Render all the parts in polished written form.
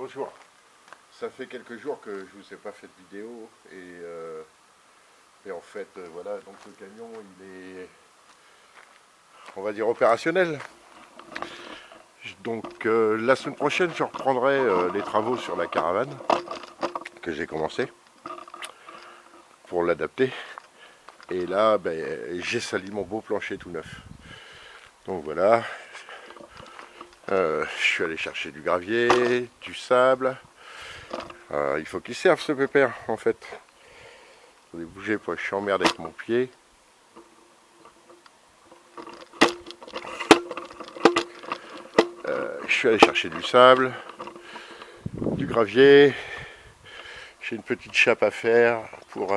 bonjour. Ça fait quelques jours que je vous ai pas fait de vidéo et en fait voilà, donc le camion il est, on va dire, opérationnel. Donc la semaine prochaine je reprendrai les travaux sur la caravane que j'ai commencé pour l'adapter. Et là j'ai sali mon beau plancher tout neuf. Donc voilà, je suis allé chercher du gravier, du sable. Il faut qu'il serve ce pépère en fait. Vous allez bouger, je suis emmerdé avec mon pied. Je suis allé chercher du sable, du gravier. J'ai une petite chape à faire pour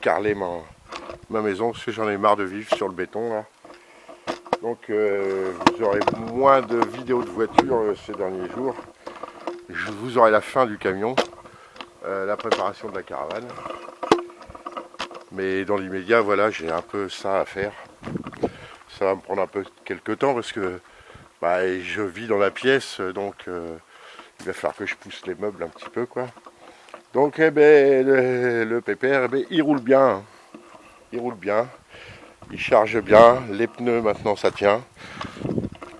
carreler ma maison parce que j'en ai marre de vivre sur le béton là. Donc vous aurez moins de vidéos de voiture ces derniers jours. Vous aurez la fin du camion, la préparation de la caravane. Mais dans l'immédiat, voilà, j'ai un peu ça à faire. Ça va me prendre un peu quelques temps parce que je vis dans la pièce, donc il va falloir que je pousse les meubles un petit peu, quoi. Donc le pépère, il roule bien. Il roule bien. Il charge bien. Les pneus maintenant ça tient.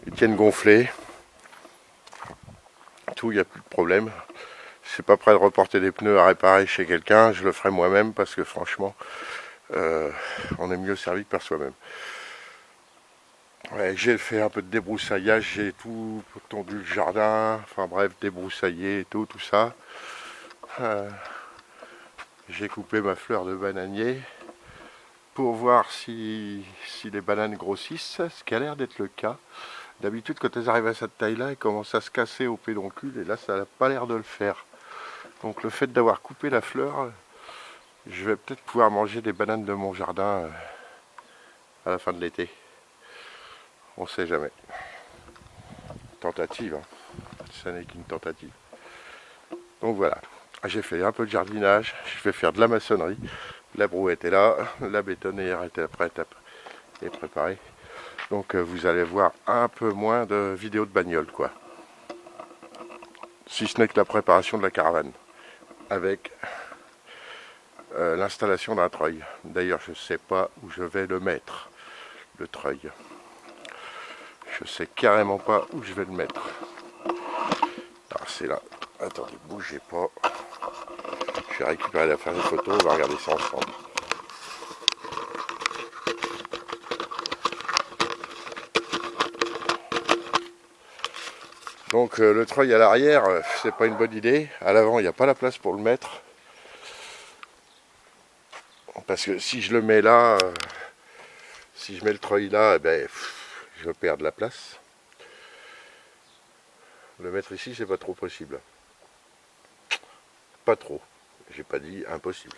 Ils tiennent gonflés. Tout, il n'y a plus de problème. Je suis pas prêt de reporter des pneus à réparer chez quelqu'un. Je le ferai moi-même parce que franchement, on est mieux servi que par soi-même. Ouais, j'ai fait un peu de débroussaillage, j'ai tout tondu le jardin, enfin bref, débroussaillé et tout ça. J'ai coupé ma fleur de bananier pour voir si les bananes grossissent, ce qui a l'air d'être le cas. D'habitude, quand elles arrivent à cette taille-là, elles commencent à se casser au pédoncule, et là, ça n'a pas l'air de le faire. Donc le fait d'avoir coupé la fleur, je vais peut-être pouvoir manger des bananes de mon jardin à la fin de l'été. On sait jamais. Tentative, hein. Ça n'est qu'une tentative. Donc voilà, j'ai fait un peu de jardinage, je vais faire de la maçonnerie. La brouette est là, la bétonnière est prête et préparée. Donc vous allez voir un peu moins de vidéos de bagnole, quoi. Si ce n'est que la préparation de la caravane, avec l'installation d'un treuil. D'ailleurs, je ne sais pas où je vais le mettre, le treuil. Je sais carrément pas où je vais le mettre. Alors c'est là. Attendez, bougez pas. Je vais récupérer l'appareil photo, on va regarder ça ensemble. Donc le treuil à l'arrière, c'est pas une bonne idée. À l'avant, il n'y a pas la place pour le mettre. Parce que si je le mets là, si je mets le treuil là, je perds de la place. Le mettre ici, c'est pas trop possible. Pas trop. J'ai pas dit impossible.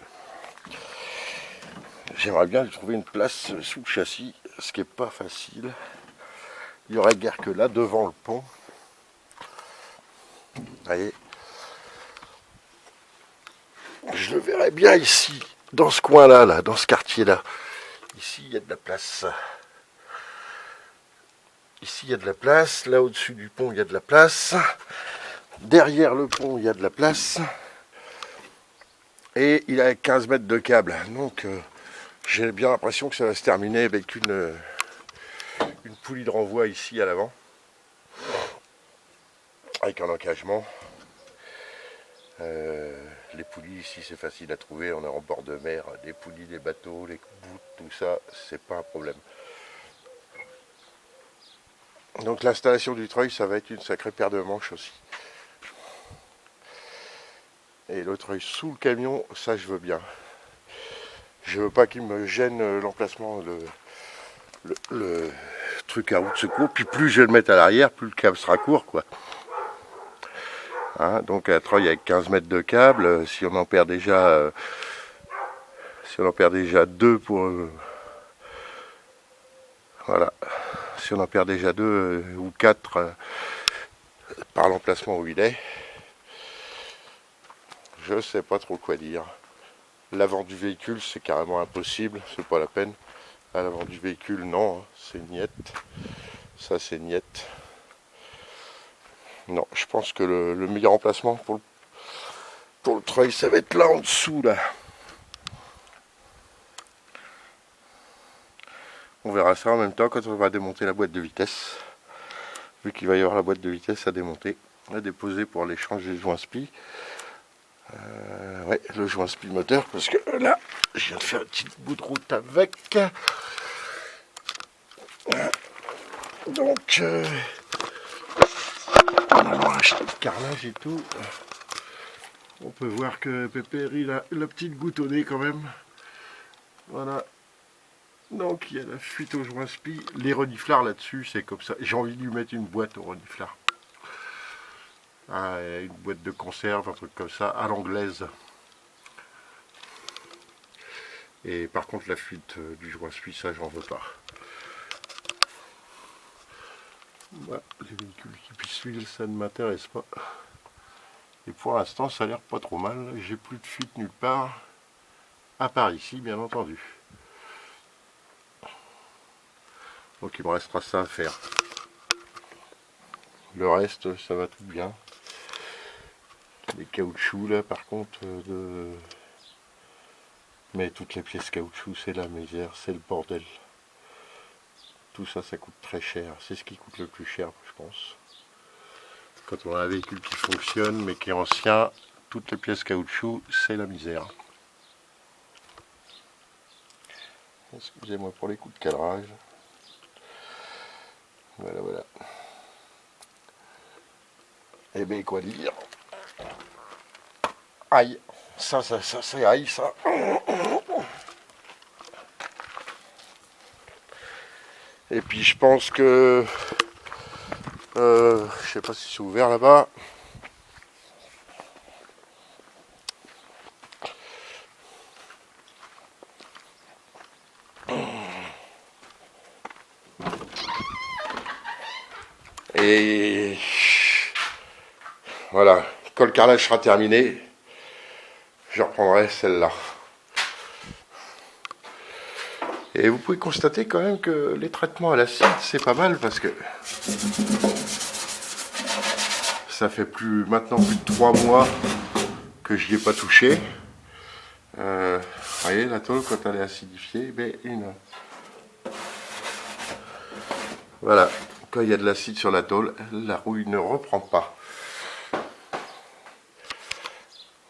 J'aimerais bien trouver une place sous le châssis, ce qui est pas facile. Il y aurait guère que là, devant le pont. Vous voyez, je le verrais bien ici, dans ce coin-là, là, dans ce quartier-là. Ici, il y a de la place. Ici, il y a de la place. Là, au-dessus du pont, il y a de la place. Derrière le pont, il y a de la place. Et il a 15 mètres de câble. Donc, j'ai bien l'impression que ça va se terminer avec une poulie de renvoi ici à l'avant. Avec un encagement. Les poulies ici, c'est facile à trouver. On est en bord de mer. Les poulies, les bateaux, les bouts, tout ça, c'est pas un problème. Donc l'installation du treuil, ça va être une sacrée paire de manches aussi. Et le treuil sous le camion, ça je veux bien. Je veux pas qu'il me gêne l'emplacement, le truc à roue de secours. Puis plus je vais le mettre à l'arrière, plus le câble sera court, quoi. Hein, donc un treuil avec 15 mètres de câble, si on en perd déjà deux pour voilà. Si on en perd déjà deux ou quatre par l'emplacement où il est, je sais pas trop quoi dire. L'avant du véhicule, c'est carrément impossible, c'est pas la peine. À l'avant du véhicule, non, c'est niette. Ça, c'est niette. Non, je pense que le meilleur emplacement pour le treuil, ça va être là en dessous, là. On verra ça en même temps quand on va démonter la boîte de vitesse. Vu qu'il va y avoir la boîte de vitesse à démonter, à déposer pour aller changer le joint spi. Ouais, le joint spi moteur, parce que là, je viens de faire un petit bout de route avec. Donc, on a acheté le carrelage et tout. On peut voir que Pépère, il a la petite goutte au nez quand même. Voilà. Donc il y a la fuite au joint spi. Les reniflards là-dessus, c'est comme ça. J'ai envie de lui mettre une boîte au reniflard. Ah, une boîte de conserve, un truc comme ça, à l'anglaise. Et par contre la fuite du joint spi, ça j'en veux pas. Voilà, les véhicules qui puissent l'huile, ça ne m'intéresse pas. Et pour l'instant, ça a l'air pas trop mal. J'ai plus de fuite nulle part. À part ici, bien entendu. Donc il me restera ça à faire. Le reste, ça va tout bien. Les caoutchoucs là, par contre, mais toutes les pièces caoutchouc, c'est la misère, c'est le bordel. Tout ça, ça coûte très cher. C'est ce qui coûte le plus cher, je pense. Quand on a un véhicule qui fonctionne, mais qui est ancien, toutes les pièces caoutchouc, c'est la misère. Excusez-moi pour les coups de cadrage. Voilà, voilà. Eh bien, quoi dire? Aïe, ça, c'est aïe, ça. Et puis, je pense que... je sais pas si c'est ouvert là-bas. Et voilà, quand le carrelage sera terminé, je reprendrai celle-là. Et vous pouvez constater quand même que les traitements à l'acide, c'est pas mal parce que ça fait maintenant plus de 3 mois que je n'y ai pas touché. Vous voyez, la tôle, quand elle est acidifiée, ben, voilà, quand il y a de l'acide sur la tôle, la rouille ne reprend pas.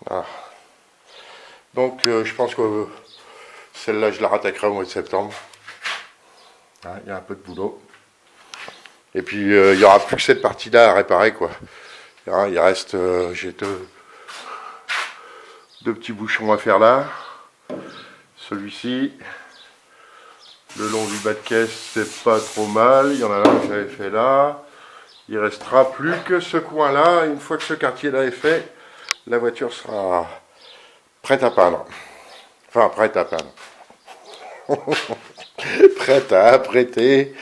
Voilà. Donc je pense que celle-là, je la rattaquerai au mois de septembre. Il y a un peu de boulot. Et puis il n'y aura plus que cette partie-là à réparer, quoi. Il reste, j'ai deux petits bouchons à faire là. Celui-ci. Le long du bas de caisse, c'est pas trop mal. Il y en a là que j'avais fait là. Il restera plus que ce coin-là. Une fois que ce quartier-là est fait, la voiture sera prête à peindre. Enfin, prête à peindre. Prête à apprêter,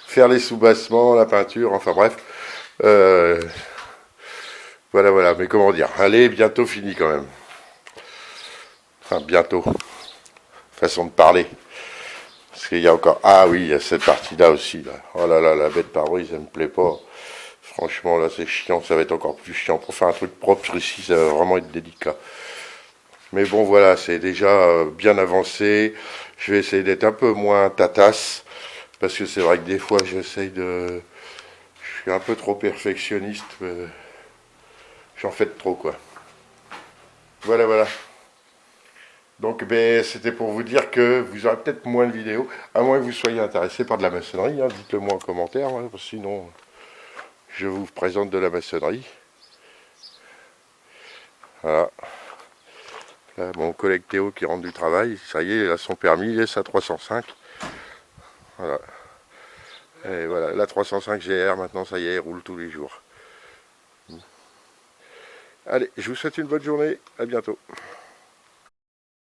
faire les soubassements, la peinture, enfin bref. Voilà, voilà. Mais comment dire, allez, bientôt fini quand même. Enfin, bientôt. Façon de parler. Parce qu'il y a encore... Ah oui, il y a cette partie-là aussi. Là. Oh là là, la bête pare-brise, ça me plaît pas. Franchement, là, c'est chiant. Ça va être encore plus chiant. Pour faire un truc propre ici, ça va vraiment être délicat. Mais bon, voilà, c'est déjà bien avancé. Je vais essayer d'être un peu moins tatasse. Parce que c'est vrai que des fois, j'essaye de... Je suis un peu trop perfectionniste. J'en fais trop, quoi. Voilà, voilà. Donc ben, c'était pour vous dire que vous aurez peut-être moins de vidéos, à moins que vous soyez intéressé par de la maçonnerie, hein, dites-le moi en commentaire, hein, sinon je vous présente de la maçonnerie. Voilà. Là, mon collègue Théo qui rentre du travail, ça y est, il a son permis, il est sa 305. Voilà. Et voilà, la 305 GR, maintenant ça y est, elle roule tous les jours. Allez, je vous souhaite une bonne journée, à bientôt.